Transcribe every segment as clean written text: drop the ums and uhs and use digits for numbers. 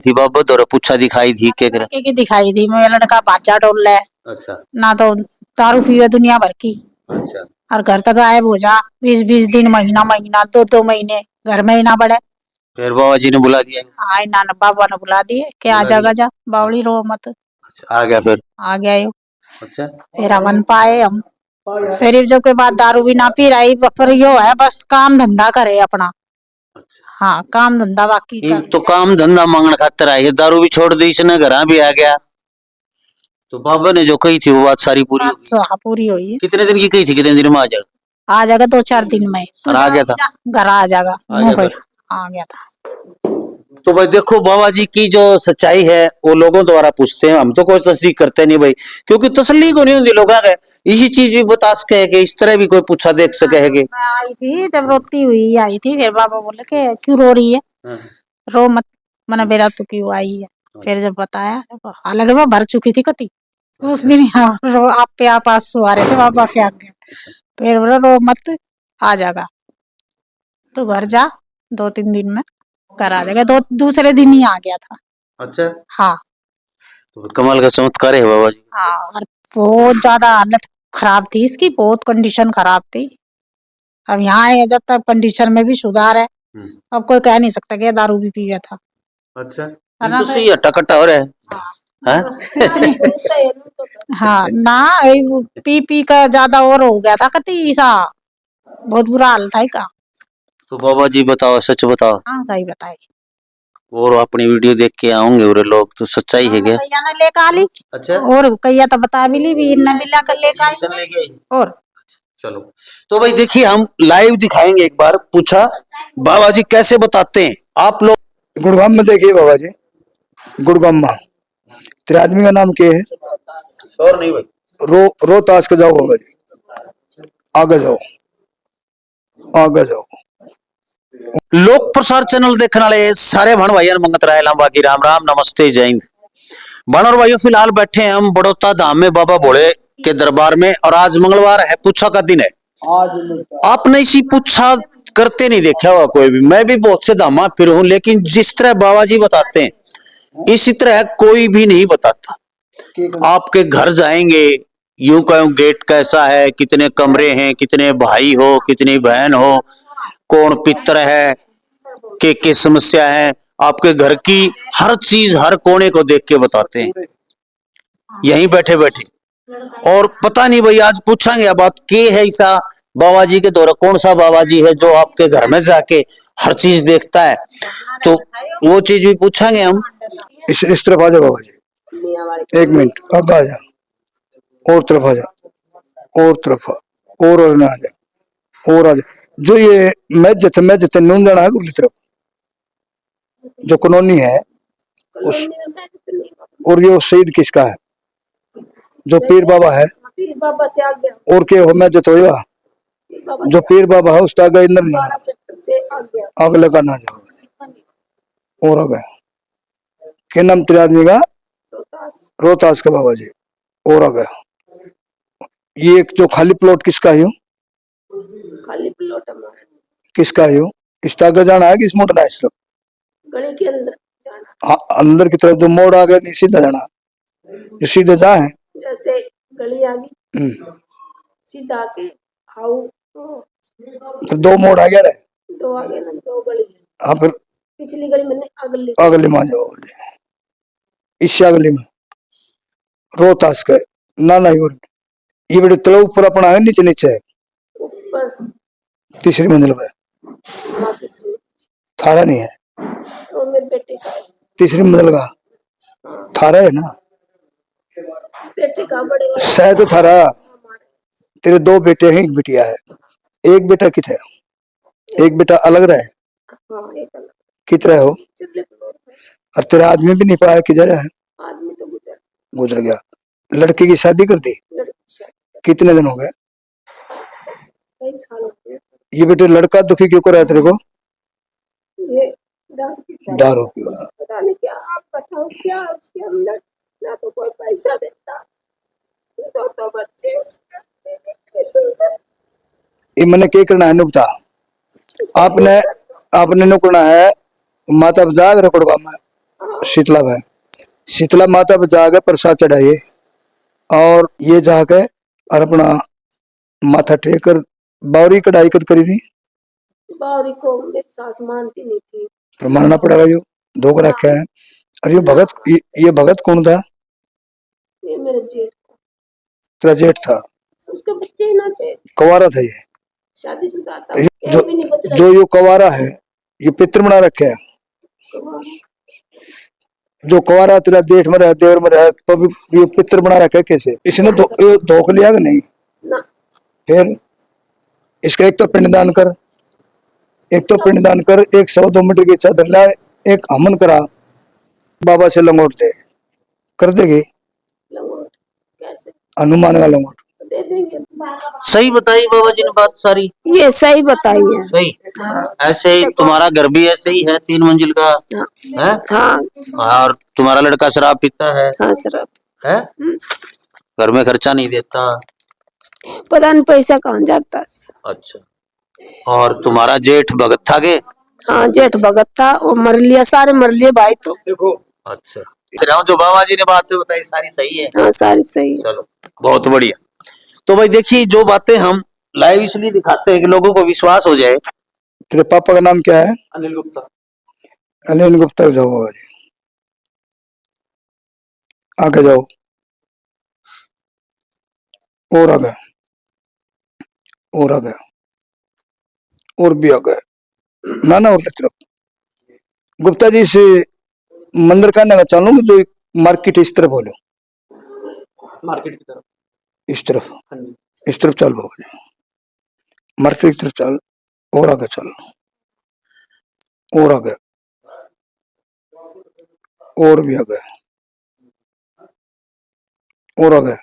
थी बाबा दौरा पूछा दिखाई थी क्या करे की दिखाई थी मेरा लड़का बाजा डोल रहा है। अच्छा ना तो दारू पीवे दुनिया भर की अच्छा और घर तक गायब हो जा 20-20 दिन महीना महीना 2-2 महीने घर में ही ना बढ़े। फिर बाबा जी ने बुला दिया हाँ ना बाबा ने बुला दिए कि आ बुला जागा दिया जा बावली रो मत। अच्छा आ गया फिर आ गया यो। अच्छा फिर हवन पाए हम। फिर जब के बाद दारू भी ना पी रही पर यो है बस काम धंधा करे अपना। अच्छा हाँ काम धंधा बाकी ये कर तो काम धंधा मांगने खातर आई है दारू भी छोड़ दी इसने घर भी आ गया तो बाबा ने जो कही थी वो बात सारी पूरी होगी हाँ पूरी हुई है। कितने दिन की कही थी कितने दिन में आ जाएगा आ जाएगा 2-4 दिन में और आ गया था घर आ जाएगा आ गया फिर आ गया था। तो भाई देखो बाबा जी की जो सच्चाई है वो लोगों द्वारा पूछते हैं हम तो कोई तस्दीक करते नहीं भाई क्योंकि तसल्ली को नहीं होती लोगों का इसी चीज भी बता सके है कि इस तरह भी कोई पूछा देख सके है कि मैं आई थी जब रोती हुई आई थी फिर बाबा बोले कि क्यों रो रही है रो मत मैंने बेरा तू क्यों आई है। फिर जब बताया हालांकि मैं भर चुकी थी कति उस दिन रो आप पे आप आंसू आ रहे थे बाबा के आगे। फिर बोला रो मत आ जाएगा तो घर जा 2-3 दिन में घर आ जाएगा। दूसरे दिन ही आ गया था। अच्छा हाँ तो कमाल का चमत्कार है बाबा जी हाँ और बहुत ज्यादा हालत खराब थी इसकी बहुत कंडीशन खराब थी। अब यहाँ है जब तक कंडीशन में भी सुधार है। अब कोई कह नहीं सकता कि दारू भी पिया था। अच्छा ये तो सही हट्टा कट्टा हो रहा है हाँ ना पी पी का ज्यादा और हो गया था कति सा बहुत बुरा हाल था इसका। तो बाबा जी बताओ सच बताओ हाँ सही बताए और अपनी वीडियो देख के आऊंगे और लोग तो सच्चाई है क्या कैया ने लेकर आ ली। अच्छा और कैया तो बता भी ली भी इन्हें भी लेकर लेकर आई और चलो तो भाई देखिए हम लाइव दिखाएंगे एक बार पूछा बाबा जी कैसे बताते हैं आप लोग गुड़गाम में देखिए बाबा जी गुड़गाम में तेरे आदमी का नाम क्या है और नहीं भाई रोहतास के जाओ बाबा जी आगे जाओ आगे जाओ लोक प्रसार चैनल देखने वाले सारे भण भाइयों मंगत राय बाकी राम राम नमस्ते जय हिंद भण और भाइयों फिलहाल बैठे हैं हम बड़ौदा धाम में बाबा भोले के दरबार में और आज मंगलवार है पूछा का दिन है। आपने इसी पूछा करते नहीं देखा हुआ कोई भी मैं भी बहुत से धामा फिर हूं लेकिन जिस तरह बाबा जी बताते हैं इसी तरह कोई भी नहीं बताता। आपके घर जाएंगे यूं कहूं गेट कैसा है कितने कमरे हैं कितने भाई हो कितनी बहन हो कौन पितर है के समस्या है आपके घर की हर चीज हर कोने को देख के बताते हैं यहीं बैठे बैठे। और पता नहीं भाई आज पूछांगे अब बात के है ऐसा बाबा जी के द्वारा कौन सा बाबा जी है जो आपके घर में जाके हर चीज देखता है तो वो चीज भी पूछांगे हम। इस तरफ आ जाओ बाबा जी 1 मिनट अब आ जा और तरफ आ जा और तरफ और ना आ जा और आ जा जो ये मैं जते नून जाना है गुरली तरफ जो कॉलोनी है उस और ये शहीद किसका है जो पीर बाबा है और क्या हो मैं जतो जो पीर बाबा है उसका आगे इधर नहीं अगले का ना जाओ और आगे क्या नाम तेरे आदमी का रोहतास का बाबा जी और आगे ये जो खाली प्लॉट किसका है खाली प्लॉट किसका है इसका आगे जाना है कि इस मोड़ ना इस तरफ गली के अंदर जाना हाँ अंदर की तरफ जो मोड़ आ गया नहीं सीधा जाना जो सीधे जा है जैसे गली आ गई सीधा आके हाउ तो 2 मोड़ आ गया 2 आगे ना 2 गली हाँ फिर पिछली गली में अगली में आ जाओ इससे अगली में रोहतास का ना ये बड़े तलब ऊपर अपना है नीचे नीचे है ऊपर तीसरी मंजिल पे थारा नहीं है वो मेरे बेटे का तीसरी मंजिल का थारा है ना बेटे का बड़े शायद तो थारा तेरे 2 बेटे हैं 1 बिटिया है 1 बेटा किथे एक बेटा अलग रहे कितने हो और तेरा आदमी भी नहीं पाया किधर है आदमी तो गुजर गया लड़की की शादी कर दी कितने दिन हो गए कई साल हो गए ये बेटे लड़का दुखी क्यों कर रहा है तेरे को ये दारू पीवा पता नहीं क्या आप बताओ क्या उसके अंदर ना तो कोई पैसा देता तो बच्चे उसके सुंदर ये मैंने क्या करना है नुकता आपने आपने नु करना है माता जाग रखोड़वा में शीतला में, शीतला माता पे जाकर प्रसाद चढ़ाइए और ये जाके और अपना माथा टेक कर बावरी कढ़ाई कद करी थी बावरी को मेरी सास मानती नहीं थी। तो मानना पड़ेगा, यो धोख रखे है। और ये भगत कौन था? ये मेरा जेठ था, तेरा जेठ था, उसके बच्चे ही ना थे, कुंवारा था ये। शादीशुदा था, जो एक भी नहीं बच रहा जो यो कुंवारा है ये पितृ बना रखे है। था। जो कुंवारा तेरा जेठ में रहा, देवर में रहा, तो भी ये पितृ बना रखे कैसे? इसने धोख लिया कि नहीं? ना, फिर इसका एक तो पिंडदान कर, एक तो पिंडदान कर, एक 100-2 मीटर की चादर ला, एक हमन करा, बाबा से लंगोट दे, कर देगी लंगोट कैसे हनुमान का लंगोट। दे देंगे। सही बताई बाबा जी ने बात सारी। ये सही बताई है। सही। ऐसे ही तुम्हारा घर भी ऐसे ही है, 3 मंजिल का है। हाँ और तुम्हारा लड़का शराब पीता है हाँ सर, है? घर में खर्चा नहीं देता। पता नहीं पैसा कहाँ जाता है। अच्छा। और तुम्हारा जेठ भगत था के? हाँ जेठ भगत था, वो मर लिया, सारे मर लिए भाई तो। देखो अच्छा, जो बाबा जी ने बातें बताई सारी सही है। हाँ सारी सही है। चलो बहुत बढ़िया। तो भाई देखिए, जो बातें हम लाइव इसलिए दिखाते हैं कि लोगों को विश्वास हो जाए। तेरे पापा का नाम क्या है? अनिल गुप्ता। अनिल गुप्ता। जाओ बाबा जी, आगे जाओ और आगे, और आगे, और भी आगे, ना और तरफ। गुप्ता जी से मंदिर का ना चालू, जो मार्केट इस तरफ बोलो, मार्केट की तरफ, इस तरफ, इस तरफ चल बाबा जी, मार्केट की तरफ चल, और आगे चल, और आगे, और भी आगे, और आगे।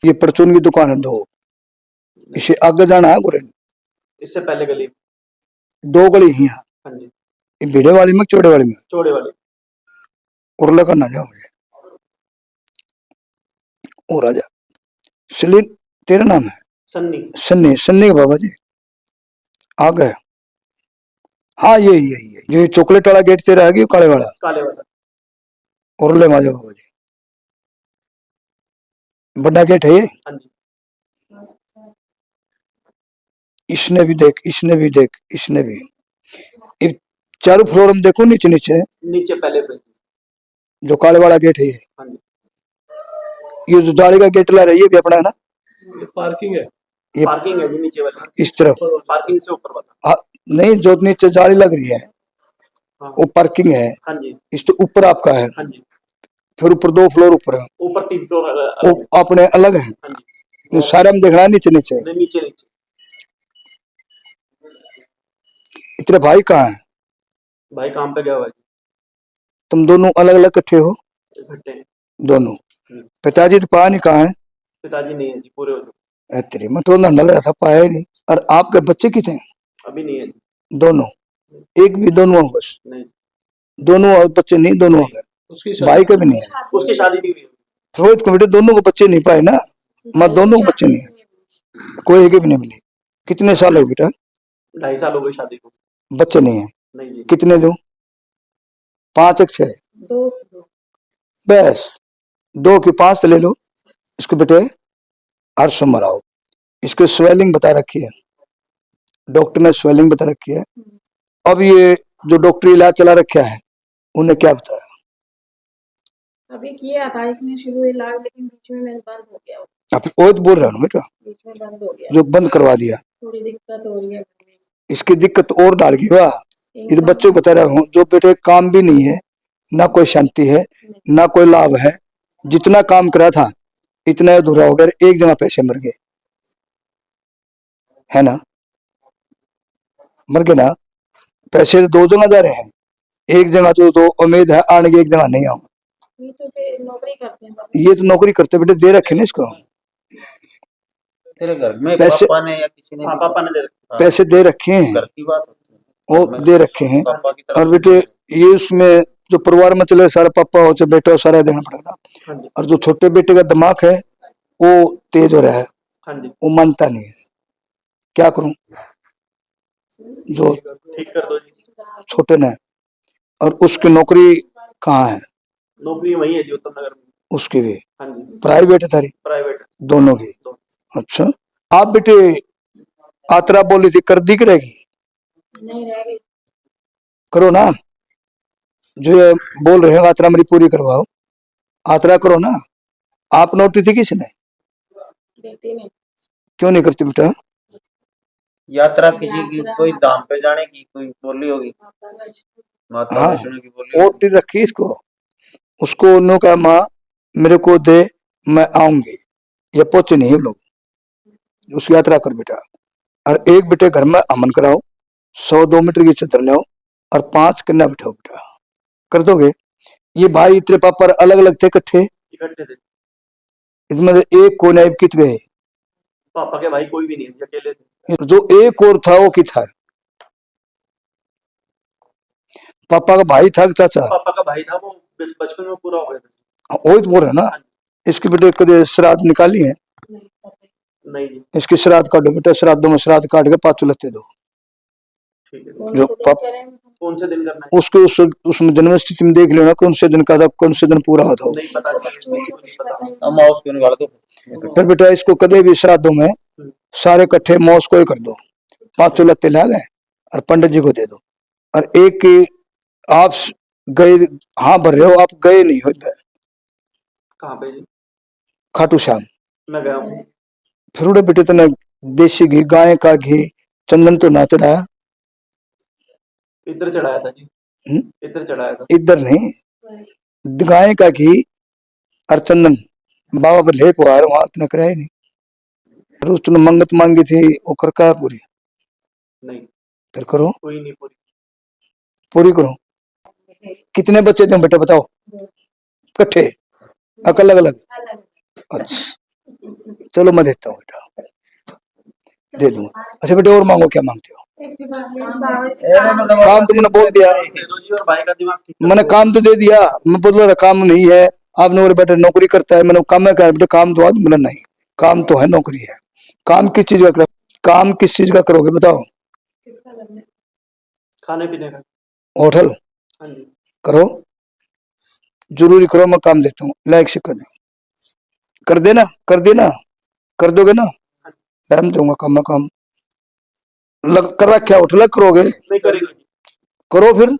ये परचून की दुकान है 2, इसे आगे जाना है गुरेन। इससे पहले गली 2 गली ही है, हाँ जी, ये भिड़े वाली में, चौड़े वाली में, चौड़े वाली। और लगा ना जाओ मुझे, और आजा। सलीम तेरा नाम है? सन्नी। सन्नी, सन्नी के बाबा जी आ गए। हाँ ये चॉकलेट वाला गेट तेरा है कि काले वाला? काले वाला। और ले माजो बाबा जी, बड़ा गेट है ये। हाँ जी। इसने भी देख, इसने भी देख, इसने भी। ये चारों फ्लोर में देखो, नीचे नीचे नीचे पहले पे जो काले वाला गेट है ये। हाँ जी। ये जो जाली का गेट ला रही है भी अपना है ना? ये पार्किंग है। ये पार्किंग है नीचे वाला, इस तरफ। पार्किंग से ऊपर वाला। हाँ, नहीं जो नीचे जाली लग रही है हाँ। वो पार्किंग है। हाँ जी। इस तो ऊपर आपका है। हाँ जी। फिर ऊपर 2 फ्लोर ऊपर है, ऊपर 3 फ्लोर वो अपने अलग है। हाँ जी। तो सारे हम देखना है नीचे नीचे। नीचे नीचे। इतने भाई कहाँ है? भाई काम पे गया हुआ है। तुम दोनों अलग अलग इकट्ठे हो? इकट्ठे हैं दोनों। पिताजी तो पा नहीं, कहाँ है? पिताजी नहीं है जी, पूरे हो चुके। तेरी मैं तो नंडल रहा था, पाया ही नहीं। और आपके बच्चे कितने? अभी नहीं है जी। दोनों? एक भी? दोनों हो बस? नहीं, दोनों और बच्चे नहीं? दोनों हो गए? उसकी भाई का भी नहीं है? उसकी शादी भी हुई है। रोहित को बेटे दोनों को बच्चे नहीं पाए ना? मैं दोनों को बच्चे नहीं है, कोई एक भी नहीं मिली। कितने साल हो बेटा? 2.5 साल हो गए शादी को। बच्चे नहीं है? नहीं जी। कितने दो? 5 एक 6? बस 2 की 5 तो ले लो। इसको बेटे हर सोमवार आओ। इसको स्वेलिंग बता रखी है, डॉक्टर ने स्वेलिंग बता रखी है। अब ये जो डॉक्टरी इलाज चला रखा है उन्हें क्या बताया? अभी किया था इसने शुरू इलाज, लेकिन बीच में बंद हो गया। आप वो तो बोल रहा हूँ बेटा, बीच में बंद हो गया, जो बंद करवा दिया। थोड़ी दिक्कत हो रही है। इसकी दिक्कत और डाल गई वाह। ये तो बच्चों को बता रहा हूँ, जो बेटे काम भी नहीं है, ना कोई शांति है, ना कोई लाभ है। जितना काम करा था इतना अधूरा हो गया, एक जगह पैसे मर गए, है ना? मर गए ना पैसे, तो 2 जगह जा रहे हैं। एक जगह तो उम्मीद है आने की, एक जगह नहीं आऊंगा। ये तो फिर नौकरी करते हैं। ये तो नौकरी करते बेटे, दे रखे ना इसको तेरे घर में पैसे। पापा ने या किसी ने? हाँ, पापा ने दे रखे। पैसे दे रखे हैं, घर की बात वो दे रखे हैं। पापा की तरफ और बेटे ये उसमें जो परिवार में चले सारा पापा हो चाहे बेटा हो, सारा देना पड़ेगा। हाँ जी। और जो छोटे बेटे का दिमाग है वो तेज हो रहा है, हाँ जी। वो मानता नहीं है। क्या करूं? जो ठीक कर दो जी। छोटे ने, और उसकी नौकरी कहाँ है? नौकरी वही है जी, उत्तम नगर में। उसकी भी हाँ जी, प्राइवेट है थारी? प्राइवेट। दोनों की? अच्छा। आप बेटे आत्रा बोली थी, कर दी कि रहेगी? नहीं रह गई। करो ना, जो ये बोल रहे हो आत्रा मेरी पूरी करवाओ, आत्रा करो ना। आप नोटी थी किसने? बेटी ने। क्यों नहीं करती बेटा? यात्रा किसी की कोई धाम पे जाने की कोई बोली होगी, माता हाँ, वैष्णो की बोली होगी। ओटी रखी इसको, उसको उन्होंने कहा माँ मेरे को दे, मैं आऊंगी। ये पहुंचे नहीं लोग। उस यात्रा कर बेटा, और एक बेटे घर में अमन कराओ, 100-2 मीटर की छतर लाओ, और 5 कन्या बिठाओ बेटा। कर दोगे? ये भाई तेरे पापा अलग अलग थे इकट्ठे? इकट्ठे थे। इसमें से एक को नायब कित गए? पापा के भाई कोई भी नहीं, अकेले थे। जो एक और था वो कित था? पापा का भाई था कि चाचा? पापा का भाई था, वो बचपन में पूरा हो गया था। वही तो बोल रहे ना। इसके बेटे कदे श्राद्ध निकाली है? नहीं जी। इसके श्राद्ध काटो बेटा, श्राद्धों में श्राद्ध काट के 5 लेते दो। ठीक है। जो कौन से दिन करना है? उसको उसमें जन्मतिथि में देख लेना कौन से दिन का था, कौन से दिन पूरा होता हो। नहीं पता, किसी को नहीं पता। हम माउस क्यों निकाल दो? फिर बेटा इसको कदे भी श्राद्धों में सारे इकट्ठे मौस को ही कर दो, 5 लत्ते ला गए और पंडित जी को दे दो। और एक की आप गए, हाँ भर रहे हो, आप गए नहीं हो इधर कहाँ पे जी? खाटू श्याम। मैं गया हूँ। फिर उड़े बेटे तने देसी घी, गाय का घी, चंदन तो ना चढ़ाया? इधर चढ़ाया था जी। इधर चढ़ाया था। इधर नहीं, गाय का घी और चंदन बाबा पर लेप हुआ है, वहां तुमने कराया ही नहीं। फिर उसने मंगत मांगी थी, वो कर का पूरी? नहीं। फिर करो, कोई नहीं पूरी। पूरी करो। कितने बच्चे थे बेटा बताओ? इकट्ठे अलग अलग? अच्छा चलो मैं देता हूँ बेटा, दे दूंगा। अच्छा बेटे और मांगो, क्या मांगते हो? काम तो मैंने बोल दिया, दे दो जी, और भाई का दिमाग ठीक कर मैंने दो। काम तो दे दिया। मैं बोल रहा काम नहीं है, आपने और बेटा नौकरी करता है, मैंने काम में कहा बेटा काम तो आज मैंने नहीं, काम तो है, नौकरी है। काम किस चीज का करो, काम किस चीज का करोगे बताओ? खाने पीने का। होटल हाँ जी। करो, जरूरी करो, मैं काम देता हूँ, लायक से कर देना, कर देना, कर दोगे ना? मैं दूंगा काम, मैं काम लग कर रखा, होटल करोगे? नहीं करेगा जी। करो फिर,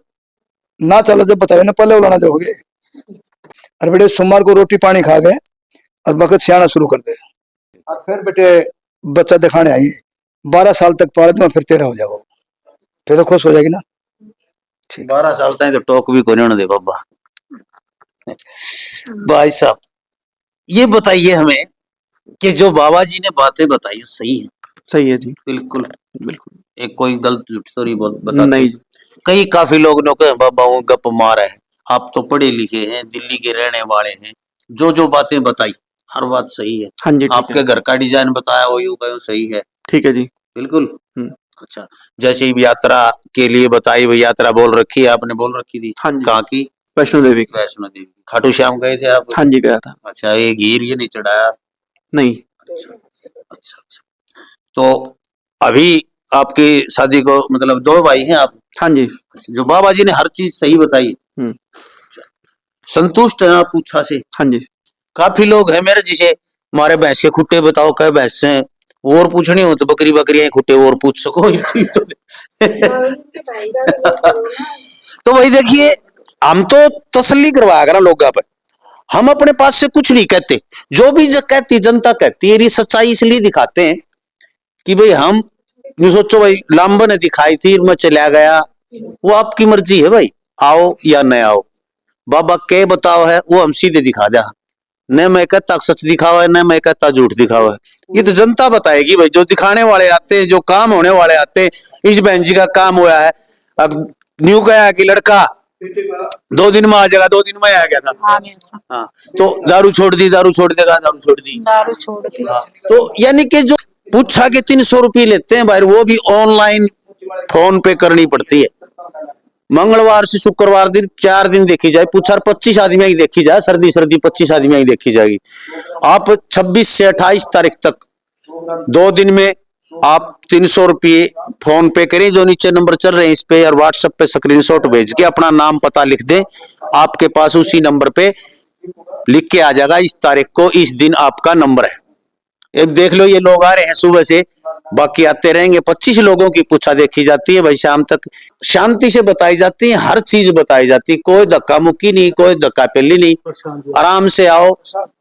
ना चलो जब बताओ ना, पहले बुलाना दोगे। अरे बेटे सोमवार को रोटी पानी खा गए और वक्त सियाना शुरू कर दे, और फिर बेटे बच्चा दिखाने आई, 12 साल तक पाल दूंगा, फिर 13 हो जाओ, फिर तो खुश हो जाएगी ना। 12 साल तक तो टोक भी को नहीं होने दे बाबा। भाई साहब ये बताइए हमें कि जो बाबा जी ने बातें बताई सही है? सही है जी। बिल्कुल बिल्कुल। एक कोई गलत झूठ तो नहीं बताते? नहीं। कई काफी लोग ने कहा बाबा वो गप मार है, आप तो पढ़े लिखे हैं, दिल्ली के रहने वाले हैं, जो जो बातें बताई हर बात सही है। हाँ जी। ठीक आपके है। घर का डिजाइन बताया वो यूं का यूं सही है। ठीक है जी। बिल्कुल। अच्छा जैसे ही यात्रा के लिए बताई, वो यात्रा बोल रखी है आपने, बोल रखी थी? हाँ जी। कहाँ की? वैष्णो देवी की। वैष्णो देवी। खाटू श्याम गए थे आप? हाँ जी गया था। अच्छा ये घीर ये नहीं चढ़ाया? नहीं। अच्छा अच्छा अच्छा। तो अभी आपकी शादी को मतलब 2 भाई हैं आप? हाँ जी। जो बाबा जी ने हर चीज सही बताई, संतुष्ट है आप पूछा से? हाँ जी। काफी लोग हैं मेरे जिसे हमारे भैंस के खुट्टे बताओ, क्या भैंस हैं और पूछनी हो तो बकरी बकरियां खुट्टे और पूछ सको। तो वही देखिए, हम तो तसल्ली करवाया करा लोग पे, हम अपने पास से कुछ नहीं कहते, जो भी जो कहती जनता कहती है, ये सच्चाई इसलिए दिखाते हैं कि भाई हम यूं सोचो भाई लांबा ने दिखाई थी मैं चला गया, वो आपकी मर्जी है भाई, आओ या न आओ। बाबा के बताओ है वो हम सीधे दिखा दिया, न मैं कहता सच दिखावा है, न मैं कहता झूठ दिखावा है, ये तो जनता बताएगी भाई। जो दिखाने वाले आते हैं, जो काम होने वाले आते हैं, इस बहन जी का काम हुआ है, अब न्यू गया कि लड़का 2 दिन में आ जाएगा, 2 दिन में आ गया था। हाँ तो दारू छोड़ दी, दारू छोड़ देगा, दारू छोड़ दी, दारू छोड़ दी। तो यानी कि जो पूछा के 300 रुपये लेते हैं भाई, वो भी ऑनलाइन फोन पे करनी पड़ती है। मंगलवार से शुक्रवार दिन 4 दिन देखी जाए, पूछा 25 आदमियां की देखी जाए, सर्दी सर्दी 25 आदमियां की देखी जाएगी। आप 26 से 28 तारीख तक 2 दिन में आप 300 रुपये फोन पे करें, जो नीचे नंबर चल रहे हैं इस पे, और व्हाट्सएप पे स्क्रीनशॉट भेज के अपना नाम पता लिख दें। आपके पास उसी नंबर पे लिख के आ जाएगा इस तारीख को इस दिन आपका नंबर है। एक देख लो, ये लोग आ रहे हैं सुबह से, बाकी आते रहेंगे। 25 लोगों की पूछा देखी जाती है भाई, शाम तक शांति से बताई जाती है, हर चीज बताई जाती है, कोई धक्का मुक्की नहीं, कोई धक्का पेली नहीं। आराम से आओ,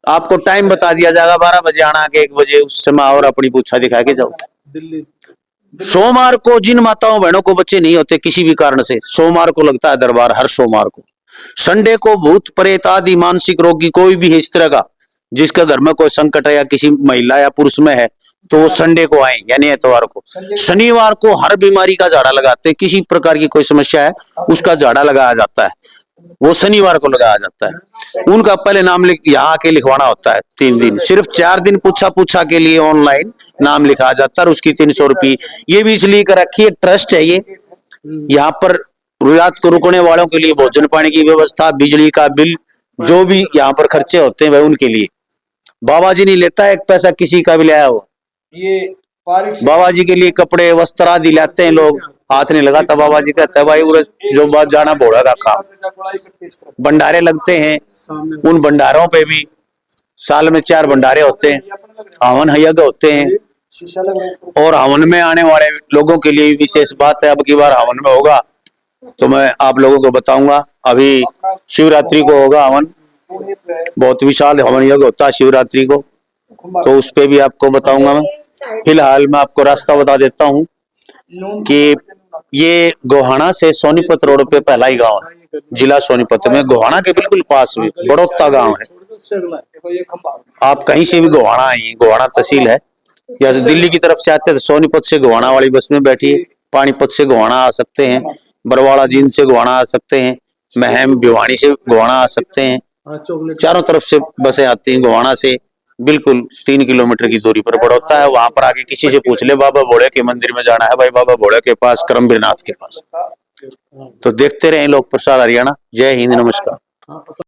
आपको टाइम बता दिया जाएगा 12 बजे आना के 1 बजे, उस समय और अपनी पूछा दिखा के जाओ। सोमवार को जिन माताओं बहनों को बच्चे नहीं होते किसी भी कारण से, सोमवार को लगता है दरबार, हर सोमवार को। संडे को भूत प्रेत आदि मानसिक रोगी कोई भी है इस तरह का, जिसका घर में कोई संकट है या किसी महिला या पुरुष में है, तो वो संडे को आए यानी एतवार को। शनिवार को हर बीमारी का झाड़ा लगाते हैं, किसी प्रकार की कोई समस्या है उसका झाड़ा लगाया जाता है, वो शनिवार को लगाया जाता है। उनका पहले नाम यहाँ आके लिखवाना होता है 3 दिन, सिर्फ 4 दिन पूछा के लिए ऑनलाइन नाम लिखा जाता है, और उसकी 300 रुपये। ये भी इसलिए कर रखी है, ट्रस्ट है ये। यहाँ पर रात को रुकने वालों के लिए भोजन पानी की व्यवस्था, बिजली का बिल, जो भी यहाँ पर खर्चे होते हैं वह उनके लिए। बाबा जी नहीं लेता एक पैसा किसी का भी लाया हो। ये बाबा जी के लिए कपड़े वस्त्र आदि लाते हैं लोग, हाथ नहीं लगाता। बाबा जी कहते हैं भाई जो बात जाना भोड़ा का काम। भंडारे लगते हैं, उन भंडारों पे भी साल में 4 भंडारे होते हैं, हवन यज्ञ होते हैं, और हवन में आने वाले लोगों के लिए विशेष बात है। अब की बार हवन में होगा तो मैं आप लोगों को बताऊंगा। अभी शिवरात्रि को होगा हवन, बहुत विशाल हवन यज्ञ होता है शिवरात्रि को, तो उस पे भी आपको बताऊंगा मैं। फिलहाल मैं आपको रास्ता बता देता हूँ कि ये गोहाना से सोनीपत रोड पे पहला ही गांव है, जिला सोनीपत में, गोहाना के बिल्कुल पास में बड़ौता गांव है। आप कहीं से भी गोहाना आइए, गोहाना तहसील है, या दिल्ली की तरफ से आते हैं तो सोनीपत से गोहाना वाली बस में बैठिए, पानीपत से गोहाना आ सकते हैं, बरवाड़ा जींद से गोहाना आ सकते हैं, महम भिवानी से गोहाना आ सकते हैं, चारों तरफ से बसें आती हैं। गोहाना से बिल्कुल 3 किलोमीटर की दूरी पर बड़ौता है, वहां पर आके किसी से पूछ ले बाबा भोले के मंदिर में जाना है भाई, बाबा भोले के पास, करमवीर नाथ के पास। तो देखते रहे लोक प्रसाद हरियाणा। जय हिंद, नमस्कार।